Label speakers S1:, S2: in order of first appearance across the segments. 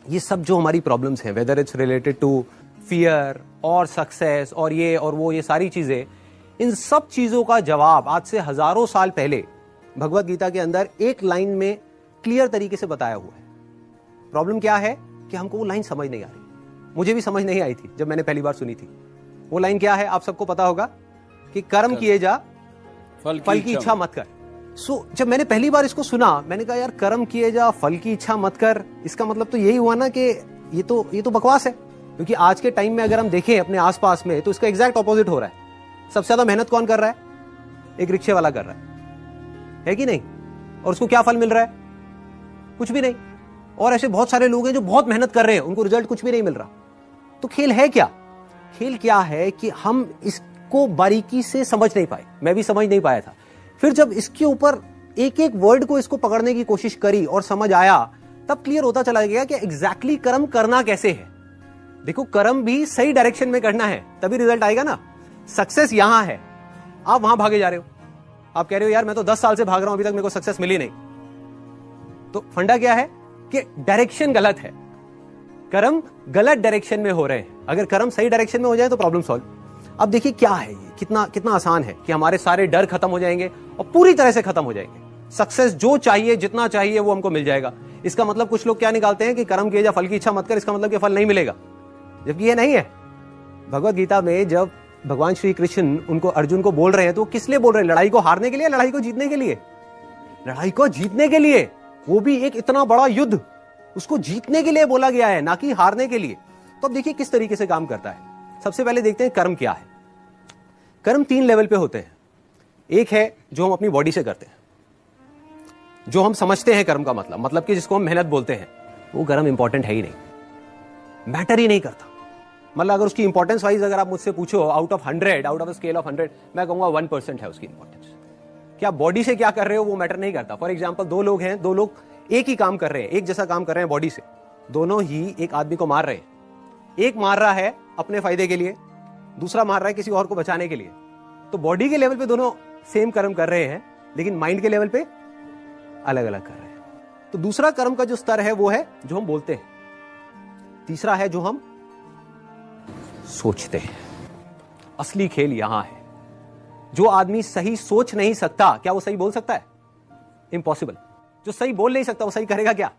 S1: ये सब जो हमारी प्रॉब्लम्स हैं, whether it's related to fear और सक्सेस और ये और वो, ये सारी चीजें, इन सब चीजों का जवाब आज से हजारों साल पहले भगवत गीता के अंदर एक लाइन में क्लियर तरीके से बताया हुआ है। प्रॉब्लम क्या है कि हमको वो लाइन समझ नहीं आ रही। मुझे भी समझ नहीं आई थी जब मैंने पहली बार सुनी थी। वो लाइन क्या है, आप सबको पता होगा कि कर्म किए जा, फल की इच्छा मत कर। जब मैंने पहली बार इसको सुना, मैंने कहा यार कर्म किए जा, फल की इच्छा मत कर, इसका मतलब तो यही हुआ ना कि ये तो बकवास है। क्योंकि आज के टाइम में अगर हम देखें अपने आसपास में, तो इसका एग्जैक्ट ऑपोजिट हो रहा है। सबसे ज्यादा मेहनत कौन कर रहा है? एक रिक्शे वाला कर रहा है कि नहीं? और उसको क्या फल मिल रहा है? कुछ भी नहीं। और ऐसे बहुत सारे लोग हैं जो बहुत मेहनत कर रहे हैं, उनको रिजल्ट कुछ भी नहीं मिल रहा। तो खेल है क्या? खेल क्या है कि हम इसको बारीकी से समझ नहीं पाए। मैं भी समझ नहीं पाया था। फिर जब इसके ऊपर एक एक वर्ड को इसको पकड़ने की कोशिश करी और समझ आया, तब क्लियर होता चला गया कि एग्जैक्टली कर्म करना कैसे है। देखो, कर्म भी सही डायरेक्शन में करना है, तभी रिजल्ट आएगा ना। सक्सेस यहां है, आप वहां भागे जा रहे हो। आप कह रहे हो यार मैं तो 10 साल से भाग रहा हूं, अभी तक मेरे को सक्सेस मिली नहीं। तो फंडा क्या है कि डायरेक्शन गलत है। कर्म गलत डायरेक्शन में हो रहे हैं। अगर कर्म सही डायरेक्शन में हो जाए तो प्रॉब्लम सॉल्व। अब देखिए क्या है ये, कितना आसान है कि हमारे सारे डर खत्म हो जाएंगे और पूरी तरह से खत्म हो जाएंगे। सक्सेस जो चाहिए, जितना चाहिए वो हमको मिल जाएगा। इसका मतलब कुछ लोग क्या निकालते हैं कि कर्म किए जा, फल की इच्छा मत कर, इसका मतलब कि फल नहीं मिलेगा, जबकि ये नहीं है। भगवत गीता में जब भगवान श्री कृष्ण उनको, अर्जुन को बोल रहे हैं, तो वो किस लिए बोल रहे हैं? लड़ाई को हारने के लिए, लड़ाई को जीतने के लिए? लड़ाई को जीतने के लिए। वो भी एक इतना बड़ा युद्ध, उसको जीतने के लिए बोला गया है, ना कि हारने के लिए। तो अब देखिए किस तरीके से काम करता है। सबसे पहले देखते हैं कर्म क्या है। कर्म 3 लेवल पे होते हैं। एक है जो हम अपनी बॉडी से करते हैं, जो हम समझते हैं कर्म का मतलब कि जिसको हम मेहनत बोलते हैं। वो कर्म इंपॉर्टेंट है ही नहीं, मैटर ही नहीं करता। मतलब अगर उसकी इंपॉर्टेंस वाइज अगर आप मुझसे पूछो, out of 100, out of scale of 100, मैं कहूंगा 1% है उसकी इंपॉर्टेंस। क्या बॉडी से क्या कर रहे हो वो मैटर नहीं करता। फॉर एग्जाम्पल, 2 लोग हैं, 2 लोग एक ही काम कर रहे हैं, एक जैसा काम कर रहे हैं बॉडी से, दोनों ही एक आदमी को मार रहे हैं। एक मार रहा है अपने फायदे के लिए, दूसरा मार रहा है किसी और को बचाने के लिए। तो बॉडी के लेवल पे दोनों सेम कर्म कर रहे हैं, लेकिन माइंड के लेवल पे अलग अलग कर रहे हैं। तो दूसरा कर्म का जो स्तर है वो है जो हम बोलते हैं। तीसरा है जो हम सोचते हैं। असली खेल यहां है। जो आदमी सही सोच नहीं सकता, क्या वो सही बोल सकता है? इम्पॉसिबल। जो सही बोल नहीं सकता वो सही करेगा क्या?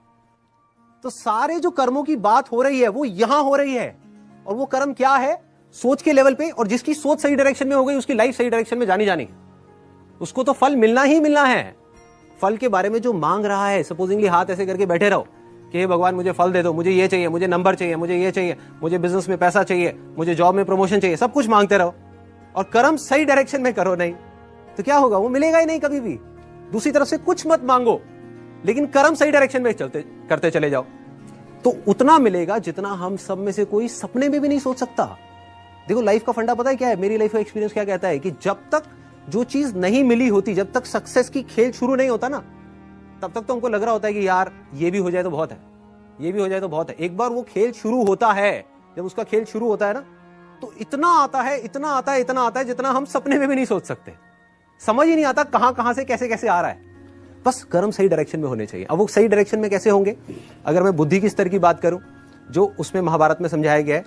S1: तो सारे जो कर्मों की बात हो रही है वो यहां हो रही है। और वो कर्म क्या है? सोच के लेवल पे। और जिसकी सोच सही डायरेक्शन में हो गई, उसकी लाइफ सही डायरेक्शन में जानी है। उसको तो फल मिलना ही मिलना है। फल के बारे में जो मांग रहा है, सपोजिंगली हाथ ऐसे करके बैठे रहो कि हे भगवान मुझे फल दे दो, मुझे ये चाहिए, मुझे नंबर चाहिए, मुझे ये चाहिए, मुझे बिजनेस में पैसा चाहिए, मुझे जॉब में प्रमोशन चाहिए, सब कुछ मांगते रहो और कर्म सही डायरेक्शन में करो नहीं, तो क्या होगा? वो मिलेगा ही नहीं कभी भी। दूसरी तरफ से कुछ मत मांगो, लेकिन कर्म सही डायरेक्शन में करते चले जाओ, तो उतना मिलेगा जितना हम सब में से कोई सपने में भी नहीं सोच सकता। देखो, लाइफ का फंडा पता है क्या है? मेरी लाइफ का एक्सपीरियंस क्या कहता है कि जब तक जो चीज नहीं मिली होती, जब तक सक्सेस की खेल शुरू नहीं होता ना, तब तक तो हमको लग रहा होता है कि यार ये भी हो जाए तो बहुत है, ये भी हो जाए तो बहुत है। एक बार वो खेल शुरू होता है, जब उसका खेल शुरू होता है ना, तो इतना आता है, इतना आता है, इतना आता है जितना हम सपने में भी नहीं सोच सकते। समझ ही नहीं आता कहां से कैसे कैसे आ रहा है। बस कर्म सही डायरेक्शन में होने चाहिए। अब वो सही डायरेक्शन में कैसे होंगे? अगर मैं बुद्धि की स्तर की बात करूं, जो उसमें महाभारत में समझाया गया है,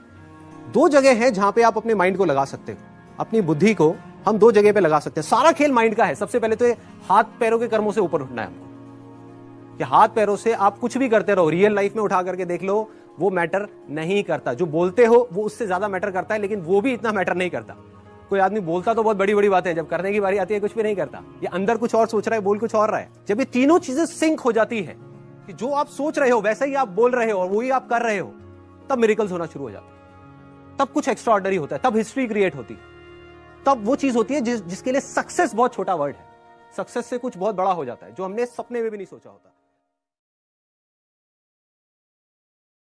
S1: 2 जगह है जहां पे आप अपने माइंड को लगा सकते हो। अपनी बुद्धि को हम 2 जगह पे लगा सकते हैं। सारा खेल माइंड का है। सबसे पहले तो ये हाथ पैरों के कर्मों से ऊपर उठना है हमको, कि हाथ पैरों से आप कुछ भी करते रहो। रियल लाइफ में उठा करके देख लो, वो मैटर नहीं करता। जो बोलते हो वो उससे ज्यादा मैटर करता है, लेकिन वो भी इतना मैटर नहीं करता। कोई आदमी बोलता तो बहुत बड़ी बड़ी बातें, जब करने की बारी आती है कुछ भी नहीं करता। ये अंदर कुछ और सोच रहा है, बोल कुछ और रहा है। जब ये तीनों चीजें सिंक हो जाती है कि जो आप सोच रहे हो वैसा ही आप बोल रहे हो और वही आप कर रहे हो, तब मिरेकल्स होना शुरू हो जाते हैं। तब कुछ एक्स्ट्राऑर्डिनरी होता है, तब हिस्ट्री क्रिएट होती है, तब वो चीज होती है जिसके लिए सक्सेस बहुत छोटा वर्ड है। सक्सेस से कुछ बहुत बड़ा हो जाता है जो हमने सपने में भी नहीं सोचा होता।